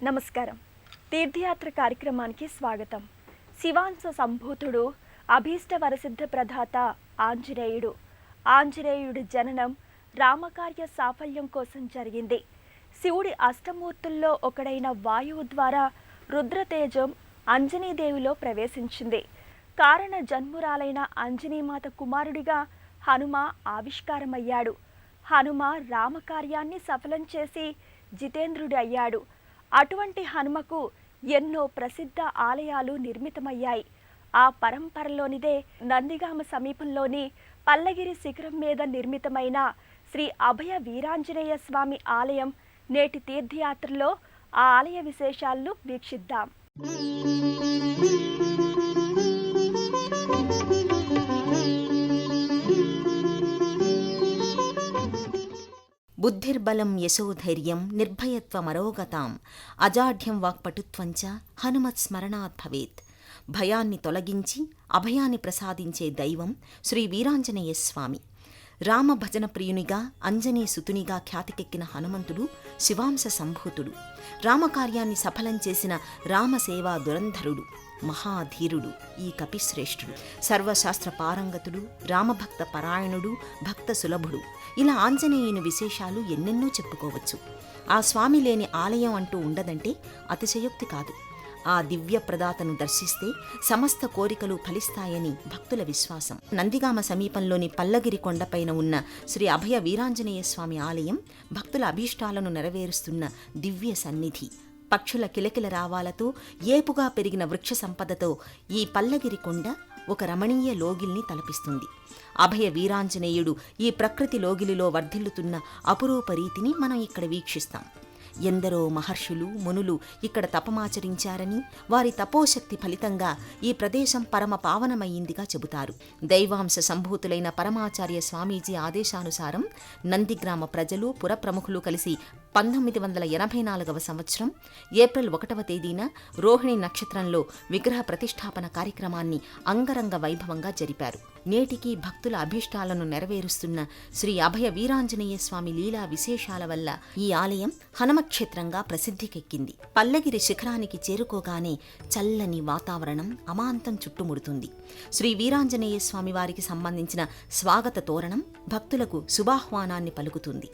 నమస్కారం. తీర్థయాత్ర కార్యక్రమానికి స్వాగతం. శివాంశ సంభూతుడు, అభీష్ట వరసిద్ధ ప్రదాత ఆంజనేయుడు. ఆంజనేయుడి జననం రామకార్య సాఫల్యం కోసం జరిగింది. శివుడి అష్టమూర్తుల్లో ఒకడైన వాయువు ద్వారా రుద్రతేజం అంజనీదేవిలో ప్రవేశించింది. కారణ జన్మురాలైన అంజనీమాత కుమారుడిగా హనుమ ఆవిష్కారమయ్యాడు. హనుమ రామకార్యాన్ని సఫలం చేసి జితేంద్రుడి అయ్యాడు. అటువంటి హనుమకు ఎన్నో ప్రసిద్ధ ఆలయాలు నిర్మితమయ్యాయి. ఆ పరంపరలోనిదే నందిగామ సమీపంలోని పల్లగిరి శిఖరం మీద నిర్మితమైన శ్రీ అభయ వీరాంజనేయ స్వామి ఆలయం. నేటి తీర్థయాత్రలో ఆ ఆలయ విశేషాలను వీక్షిద్దాం. బుద్ధిర్బలం యశోధైర్యం నిర్భయత్వమరోగతాం అజాఢ్యం వాక్పటుత్వంచ హనుమత్స్మరణాత్ భవేత్. భయాన్ని తొలగించి అభయాన్ని ప్రసాదించే దైవం శ్రీ వీరాంజనేయ స్వామి. రామభజన ప్రియునిగా అంజనీ సుతునిగా ఖ్యాతికెక్కిన హనుమంతుడు శివాంశ సంభూతుడు. రామకార్యాన్ని సఫలం చేసిన రామసేవా దురంధరుడు, మహాధీరుడు ఈ కపిశ్రేష్ఠుడు. సర్వశాస్త్ర పారంగతుడు, రామభక్త పరాయణుడు, భక్త సులభుడు. ఇలా ఆంజనేయుని విశేషాలు ఎన్నెన్నో చెప్పుకోవచ్చు. ఆ స్వామి లేని ఆలయం అంటూ ఉండదంటే అతిశయోక్తి కాదు. ఆ దివ్య ప్రదాతను దర్శిస్తే సమస్త కోరికలు ఫలిస్తాయని భక్తుల విశ్వాసం. నందిగామ సమీపంలోని పల్లగిరి కొండపైన ఉన్న శ్రీ అభయ వీరాంజనేయ స్వామి ఆలయం భక్తుల అభీష్టాలను నెరవేరుస్తున్న దివ్య సన్నిధి. పక్షుల కిలకిల రావాలతో ఏపుగా పెరిగిన వృక్ష సంపదతో ఈ పల్లగిరి కొండ ఒక రమణీయ లోగిల్ని తలపిస్తుంది. అభయ వీరాంజనేయుడు ఈ ప్రకృతి లోగిలిలో వర్ధిల్లుతున్న అపురూప రీతిని మనం ఇక్కడ వీక్షిస్తాం. ఎందరో మహర్షులు, మునులు ఇక్కడ తపమాచరించారని, వారి తపోశక్తి ఫలితంగా ఈ ప్రదేశం పరమ పావనమయ్యిందిగా చెబుతారు. దైవాంశ సంభూతులైన పరమాచార్య స్వామీజీ ఆదేశానుసారం నందిగ్రామ ప్రజలు, పురప్రముఖులు కలిసి 1984వ సంవత్సరం ఏప్రిల్ 1వ తేదీన రోహిణి నక్షత్రంలో విగ్రహ ప్రతిష్టాపన కార్యక్రమాన్ని అంగరంగ వైభవంగా జరిపారు. నేటికి భక్తుల అభీష్టాలను నెరవేరుస్తున్న శ్రీ అభయ వీరాంజనేయ స్వామి లీలా విశేషాల వల్ల ఈ ఆలయం హనుమక్షేత్రంగా ప్రసిద్ధికెక్కింది. పల్లగిరి శిఖరానికి చేరుకోగానే చల్లని వాతావరణం అమాంతం చుట్టుముడుతుంది. శ్రీ వీరాంజనేయ స్వామి వారికి సంబంధించిన స్వాగత తోరణం భక్తులకు శుభాహ్వానాన్ని పలుకుతుంది.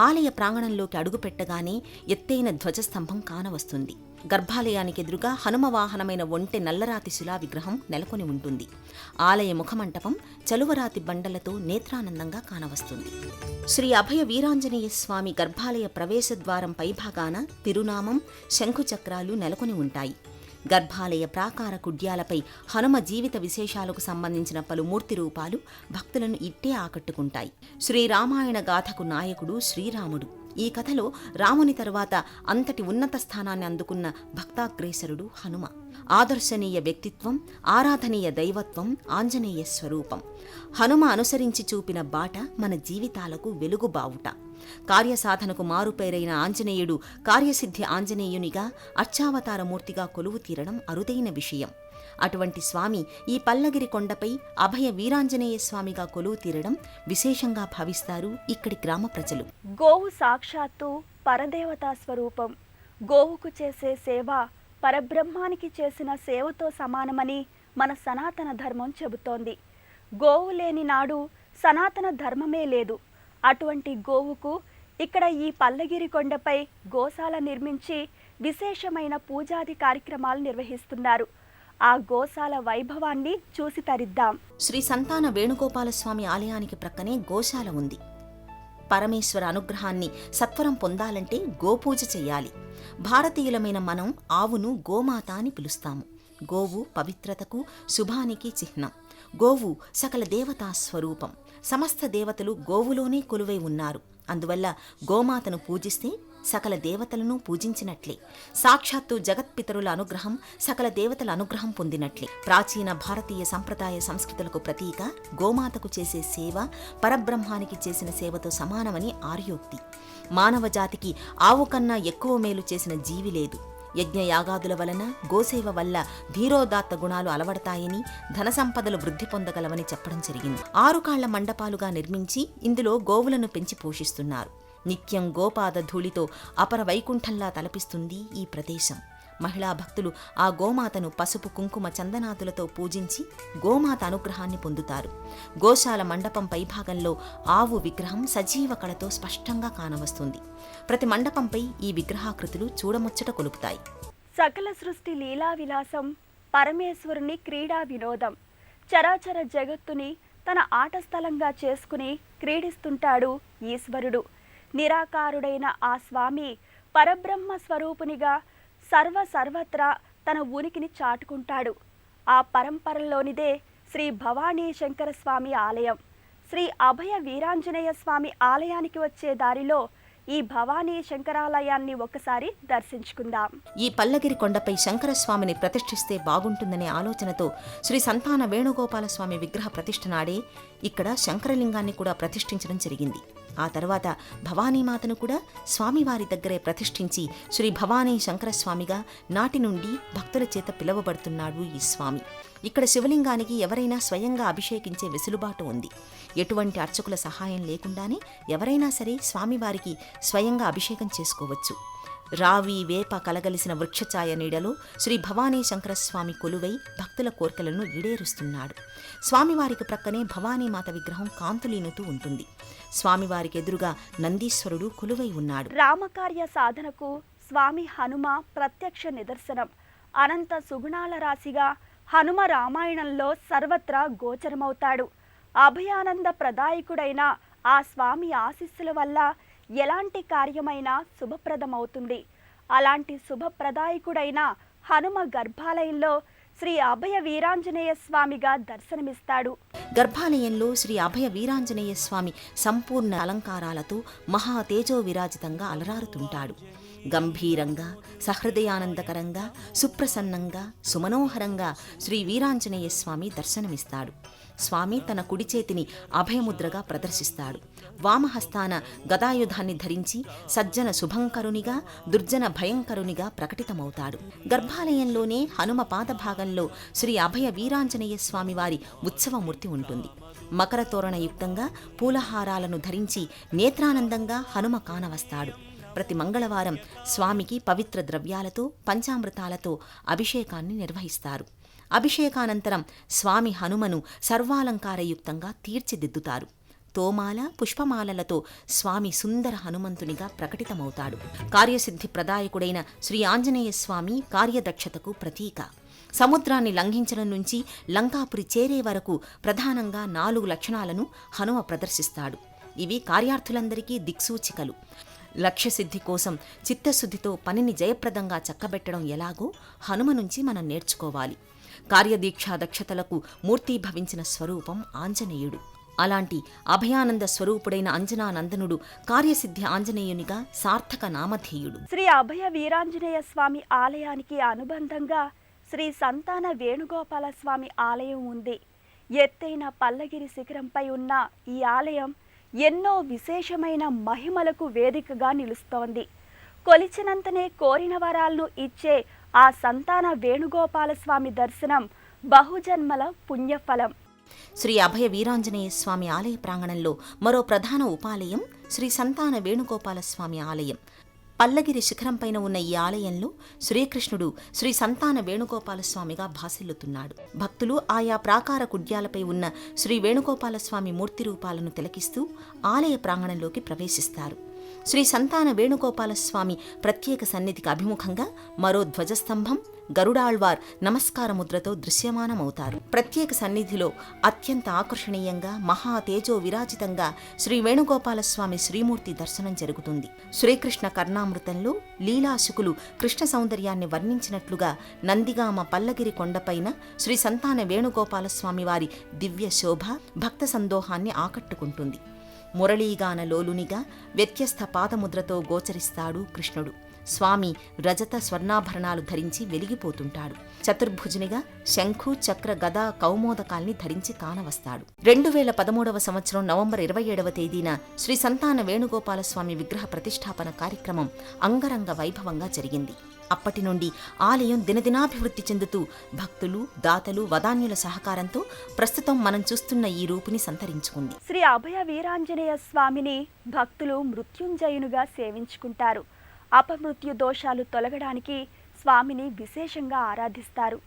ఆలయ ప్రాంగణంలోకి అడుగుపెట్టగానే ఎత్తైన ధ్వజస్తంభం కానవస్తుంది. గర్భాలయానికి ఎదురుగా హనుమవాహనమైన ఒంటె నల్లరాతి శిలా విగ్రహం నెలకొని ఉంటుంది. ఆలయ ముఖమంటపం చలువరాతి బండలతో నేత్రానందంగా కానవస్తుంది. శ్రీ అభయ వీరాంజనేయ స్వామి గర్భాలయ ప్రవేశద్వారం పైభాగాన తిరునామం, శంఖుచక్రాలు నెలకొని ఉంటాయి. గర్భాలయ ప్రాకార కుడ్యాలపై హనుమ జీవిత విశేషాలకు సంబంధించిన పలు మూర్తి రూపాలు భక్తులను ఇట్టే ఆకట్టుకుంటాయి. శ్రీరామాయణ గాథకు నాయకుడు శ్రీరాముడు. ఈ కథలో రాముని తరువాత అంతటి ఉన్నత స్థానాన్ని అందుకున్న భక్తాగ్రేసరుడు హనుమ. ఆదర్శనీయ వ్యక్తిత్వం, ఆరాధనీయ దైవత్వం ఆంజనేయ స్వరూపం. హనుమ అనుసరించి చూపిన బాట మన జీవితాలకు వెలుగుబావుట. కార్యసాధనకు మారుపేరైన ఆంజనేయుడు కార్యసిద్ధి ఆంజనేయునిగా అర్చావతారమూర్తిగా కొలువు తీరడం అరుదైన విషయం. అటువంటి స్వామి ఈ పల్లగిరి కొండపై అభయ వీరాంజనేయ స్వామిగా కొలువు తీరడం విశేషంగా భావిస్తారు ఇక్కడి గ్రామ ప్రజలు. గోవు సాక్షాత్తు పరదేవతా స్వరూపం. గోవుకు చేసే సేవ పరబ్రహ్మానికి చేసిన సేవతో సమానమని మన సనాతన ధర్మం చెబుతోంది. గోవు లేని నాడు సనాతన ధర్మమే లేదు. అటువంటి గోవుకు ఇక్కడ ఈ పల్లగిరి కొండపై గోశాల నిర్మించి విశేషమైన పూజాది కార్యక్రమాలు నిర్వహిస్తున్నారు. ఆ గోశాల వైభవాన్ని చూసి తరిద్దాం. శ్రీ సంతాన వేణుగోపాలస్వామి ఆలయానికి ప్రక్కనే గోశాల ఉంది. పరమేశ్వర అనుగ్రహాన్ని సత్వరం పొందాలంటే గోపూజ చెయ్యాలి. భారతీయులమైన మనం ఆవును గోమాత అని పిలుస్తాము. గోవు పవిత్రతకు, శుభానికి చిహ్నం. గోవు సకల దేవతా స్వరూపం. సమస్త దేవతలు గోవులోనే కొలువై ఉన్నారు. అందువల్ల గోమాతను పూజిస్తే సకల దేవతలను పూజించినట్లే. సాక్షాత్తు జగత్పితరుల అనుగ్రహం, సకల దేవతల అనుగ్రహం పొందినట్లే. ప్రాచీన భారతీయ సంప్రదాయ సంస్కృతులకు ప్రతీక గోమాతకు చేసే సేవ పరబ్రహ్మానికి చేసిన సేవతో సమానమని ఆర్యోక్తి. మానవ జాతికి ఆవు కన్నా ఎక్కువ మేలు చేసిన జీవి లేదు. యజ్ఞయాగాదుల వలన, గోసేవ వల్ల ధీరోదాత్త గుణాలు అలవడతాయని, ధనసంపదలు వృద్ధి పొందగలవని చెప్పడం జరిగింది. 6 కాళ్ల మండపాలుగా నిర్మించి ఇందులో గోవులను పెంచి పోషిస్తున్నారు. నిత్యం గోపాద ధూళితో అపర వైకుంఠంలా తలపిస్తుంది ఈ ప్రదేశం. మహిళా భక్తులు ఆ గోమాతను పసుపు కుంకుమ చందనాదులతో పూజించి గోమాత అనుగ్రహాన్ని పొందుతారు. గోశాల మండపం పైభాగంలో ఆవు విగ్రహం సజీవ కళతో స్పష్టంగా కానవస్తుంది. ప్రతి మండపంపై ఈ విగ్రహాకృతులు చూడముచ్చట కొలుపుతాయి. సకల సృష్టి లీలా విలాసం, పరమేశ్వరుని క్రీడా వినోదం, చరాచర జగత్తుని తన ఆట స్థలంగా చేసుకుని క్రీడిస్తుంటాడు ఈశ్వరుడు. నిరాకారుడైన ఆ స్వామి పరబ్రహ్మ స్వరూపునిగా సర్వత్రా తన ఉనికిని చాటుకుంటాడు. ఆ పరంపరలోనిదే శ్రీ భవానీ శంకర స్వామి ఆలయం. శ్రీ అభయ వీరాంజనేయ స్వామి ఆలయానికి వచ్చే దారిలో ఈ భవానీ శంకరాలయాన్ని ఒకసారి దర్శించుకుందాం. ఈ పల్లగిరి కొండపై శంకరస్వామిని ప్రతిష్ఠిస్తే బాగుంటుందనే ఆలోచనతో శ్రీ సంతాన వేణుగోపాలస్వామి విగ్రహ ప్రతిష్ఠ నాడే ఇక్కడ శంకరలింగాన్ని కూడా ప్రతిష్ఠించడం జరిగింది. ఆ తర్వాత భవానీమాతను కూడా స్వామివారి దగ్గరే ప్రతిష్ఠించి శ్రీ భవానీ శంకరస్వామిగా నాటి నుండి భక్తుల చేత పిలువబడుతున్నాడు ఈ స్వామి. ఇక్కడ శివలింగానికి ఎవరైనా స్వయంగా అభిషేకించే వెసులుబాటు ఉంది. ఎటువంటి అర్చకుల సహాయం లేకుండానే ఎవరైనా సరే స్వామివారికి స్వయంగా అభిషేకం చేసుకోవచ్చు. రావి వేప కలగలిసిన వృక్షఛాయ నీడలో శ్రీ భవానీ శంకరస్వామి కొలువై భక్తుల కోర్కెలను ఈడేరుస్తున్నాడు. స్వామివారికి ప్రక్కనే భవానీమాత విగ్రహం కాంతులీనుతూ ఉంటుంది. స్వామివారికి ఎదురుగా నందీశ్వరుడు కొలువై ఉన్నాడు. రామకార్య సాధనకు స్వామి హనుమ ప్రత్యక్ష నిదర్శనం. అనంత సుగుణాల రాశిగా హనుమ రామాయణంలో సర్వత్రా గోచరమవుతాడు. అభయానంద ప్రదాయకుడైన ఆ స్వామి ఆశీస్సుల వల్ల ఎలాంటి కార్యమైనా శుభప్రదమవుతుంది. అలాంటి శుభప్రదాయకుడైన హనుమ గర్భాలయంలో శ్రీ అభయ వీరాంజనేయ స్వామిగా దర్శనమిస్తాడు. గర్భాలయంలో శ్రీ అభయ వీరాంజనేయ స్వామి సంపూర్ణ అలంకారాలతో మహా తేజో విరాజితంగా అలరారుతుంటాడు. గంభీరంగా, సహృదయానందకరంగా, సుప్రసన్నంగా, సుమనోహరంగా శ్రీ వీరాంజనేయ స్వామి దర్శనమిస్తాడు. స్వామి తన కుడి చేతిని అభయముద్రగా ప్రదర్శిస్తాడు. వామహస్తాన గదాయుధాన్ని ధరించి సజ్జన శుభంకరునిగా, దుర్జన భయంకరునిగా ప్రకటితమవుతాడు. గర్భాలయంలోనే హనుమ పాదభాగంలో శ్రీ అభయ వీరాంజనేయ స్వామివారి ఉత్సవమూర్తి ఉంటుంది. మకర తోరణయుక్తంగా పూలహారాలను ధరించి నేత్రానందంగా హనుమ కానవస్తాడు. ప్రతి మంగళవారం స్వామికి పవిత్ర ద్రవ్యాలతో, పంచామృతాలతో అభిషేకాన్ని నిర్వహిస్తారు. అభిషేకానంతరం స్వామి హనుమను సర్వాలంకారయుక్తంగా తీర్చిదిద్దుతారు. తోమాల, పుష్పమాలలతో స్వామి సుందర హనుమంతునిగా ప్రకటితమవుతాడు. కార్యసిద్ధి ప్రదాయకుడైన శ్రీ ఆంజనేయ స్వామి కార్యదక్షతకు ప్రతీక. సముద్రాన్ని లంఘించడం నుంచి లంకాపురి చేరే వరకు ప్రధానంగా 4 లక్షణాలను హనుమ ప్రదర్శిస్తాడు. ఇవి కార్యార్థులందరికీ దిక్సూచికలు. లక్ష్యసిద్ధి కోసం చిత్తశుద్ధితో పనిని జయప్రదంగా చక్కబెట్టడం ఎలాగో హనుమ నుంచి మనం నేర్చుకోవాలి. కార్యదీక్షా దక్షతలకు మూర్తీభవించిన స్వరూపం ఆంజనేయుడు. అలాంటి అభయానంద స్వరూపుడైన అంజనానందనుడు కార్యసిద్ధి ఆంజనేయునిగా సార్థక నామధేయుడు. శ్రీ అభయ వీరాంజనేయ స్వామి ఆలయానికి అనుబంధంగా శ్రీ సంతాన వేణుగోపాల స్వామి ఆలయం ఉంది. ఎత్తైన పల్లగిరి శిఖరంపై ఉన్న ఈ ఆలయం ఎన్నో విశేషమైన మహిమలకు వేదికగా నిలుస్తోంది. కొలిచినంతనే కోరిన వరాలను ఇచ్చే ఆ సంతాన వేణుగోపాల స్వామి దర్శనం బహుజన్మల పుణ్యఫలం. శ్రీ అభయ వీరాంజనేయ స్వామి ఆలయ ప్రాంగణంలో మరో ప్రధాన ఉపాలయం శ్రీ సంతాన వేణుగోపాల స్వామి ఆలయం. పల్లగిరి శిఖరంపైన ఉన్న ఈ ఆలయంలో శ్రీకృష్ణుడు శ్రీ సంతాన వేణుగోపాలస్వామిగా భాసిల్లుతున్నాడు. భక్తులు ఆయా ప్రాకార కుడ్యాలపై ఉన్న శ్రీ వేణుగోపాలస్వామి మూర్తి రూపాలను తిలకిస్తూ ఆలయ ప్రాంగణంలోకి ప్రవేశిస్తారు. శ్రీ సంతాన వేణుగోపాలస్వామి ప్రత్యేక సన్నిధికి అభిముఖంగా మరో ధ్వజస్తంభం, గరుడాళ్వార్ నమస్కార ముద్రతో దృశ్యమానమవుతారు. ప్రత్యేక సన్నిధిలో అత్యంత ఆకర్షణీయంగా మహా తేజో విరాజితంగా శ్రీ వేణుగోపాలస్వామి శ్రీమూర్తి దర్శనం జరుగుతుంది. శ్రీకృష్ణ కర్ణామృతంలో లీలాశుకులు కృష్ణ సౌందర్యాన్ని వర్ణించినట్లుగా నందిగామ పల్లగిరి కొండపైన శ్రీ సంతాన వేణుగోపాలస్వామి వారి దివ్య శోభ భక్త సందోహాన్ని ఆకట్టుకుంటుంది. మురళీగాన లోలునిగా వ్యత్యస్త పాదముద్రతో గోచరిస్తాడు కృష్ణుడు. స్వామి రజత స్వర్ణాభరణాలు ధరించి వెలిగిపోతుంటాడు. చతుర్భుజునిగా శంఖు, చక్ర, గదా, కౌమోదకాల్ని ధరించి కానవస్తాడు. 2013 సంవత్సరం నవంబర్ 27వ తేదీన శ్రీ సంతాన వేణుగోపాలస్వామి విగ్రహ ప్రతిష్టాపన కార్యక్రమం అంగరంగ వైభవంగా జరిగింది. అప్పటి నుండి ఆలయం దినదినాభివృద్ధి చెందుతూ భక్తులు, దాతలు, వదాన్యుల సహకారంతో ప్రస్తుతం మనం చూస్తున్న ఈ రూపుని సంతరించుకుంది. శ్రీ అభయ వీరాంజనేయ స్వామిని భక్తులు మృత్యుంజయునుగా సేవించుకుంటారు. అపమృత్యు దోషాలు తొలగడానికి స్వామిని విశేషంగా ఆరాధిస్తారు.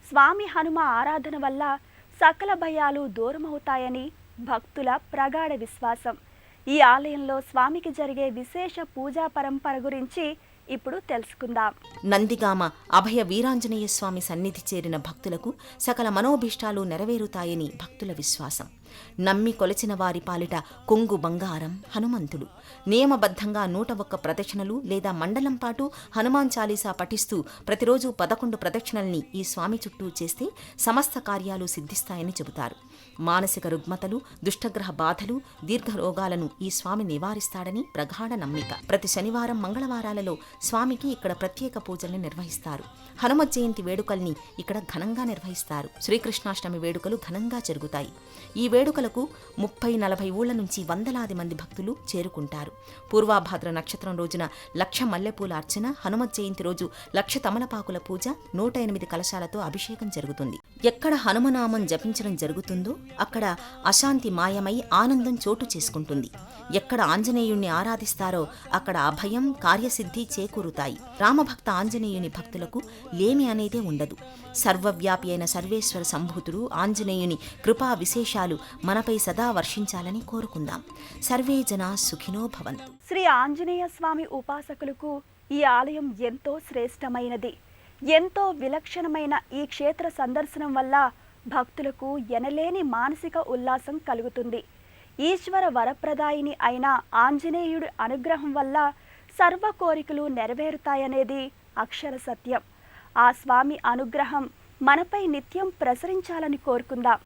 స్వామి హనుమ ఆరాధన వల్ల సకల భయాలు దూరమవుతాయని భక్తుల ప్రగాఢ విశ్వాసం. ఈ ఆలయంలో స్వామికి జరిగే విశేష పూజా పరంపర గురించి ఇప్పుడు తెలుసుకుందాం. నందిగామ అభయ వీరాంజనేయ స్వామి సన్నిధి చేరిన భక్తులకు సకల మనోభీష్టాలు నెరవేరుతాయని భక్తుల విశ్వాసం. నమ్మి కొలిచిన వారి పాలిట కొంగు బంగారం హనుమంతుడు. నియమబద్ధంగా 101 ప్రదక్షిణలు లేదా మండలం పాటు హనుమాన్ చాలీసా పఠిస్తూ ప్రతిరోజు 11 ప్రదక్షిణల్ని ఈ స్వామి చుట్టూ చేస్తే సమస్త కార్యాలు సిద్ధిస్తాయని చెబుతారు. మానసిక రుగ్మతలు, దుష్టగ్రహ బాధలు, దీర్ఘరోగాలను ఈ స్వామి నివారిస్తాడని ప్రగాఢ నమ్మిక. ప్రతి శనివారం, మంగళవారాలలో స్వామికి ఇక్కడ ప్రత్యేక పూజల్ని నిర్వహిస్తారు. హనుమ జయంతి వేడుకల్ని ఇక్కడ ఘనంగా నిర్వహిస్తారు. శ్రీకృష్ణాష్టమి వేడుకలు ఘనంగా జరుగుతాయి. ఈ వేడుకలకు 30-40 ఊళ్ల నుంచి వందలాది మంది భక్తులు చేరుకుంటారు. పూర్వాభాద్ర నక్షత్రం రోజున 1,00,000 మల్లెపూల అర్చన, హనుమ జయంతి రోజు 1,00,000 తమలపాకుల పూజ, 108 కలశాలతో అభిషేకం జరుగుతుంది. ఎక్కడ హనుమనామం జపించడం జరుగుతుందో అక్కడ అశాంతి మాయమై ఆనందం చోటు చేసుకుంటుంది. ఎక్కడ ఆంజనేయుణ్ణి ఆరాధిస్తారో అక్కడ అభయం, కార్యసిద్ధి చేకూరుతాయి. రామభక్త ఆంజనేయుని భక్తులకు లేమి అనేదే ఉండదు. సర్వవ్యాపి అయిన సర్వేశ్వర సంభూతుడు ఆంజనేయుని కృపా విశేషాలు మనపై సదా వర్షించాలని కోరుకుందాం. సర్వే జనా సుఖినో భవంతు. శ్రీ ఆంజనేయ స్వామి ఉపాసకులకు ఈ ఆలయం ఎంతో శ్రేష్టమైనది. ఎంతో విలక్షణమైన ఈ క్షేత్ర సందర్శనం వల్ల భక్తులకు ఎనలేని మానసిక ఉల్లాసం కలుగుతుంది. ఈశ్వర వరప్రదాయిని అయిన ఆంజనేయుడి అనుగ్రహం వల్ల సర్వ కోరికలు నెరవేరుతాయనేది అక్షర సత్యం. ఆ స్వామి అనుగ్రహం మనపై నిత్యం ప్రసరించాలని కోరుకుందాం.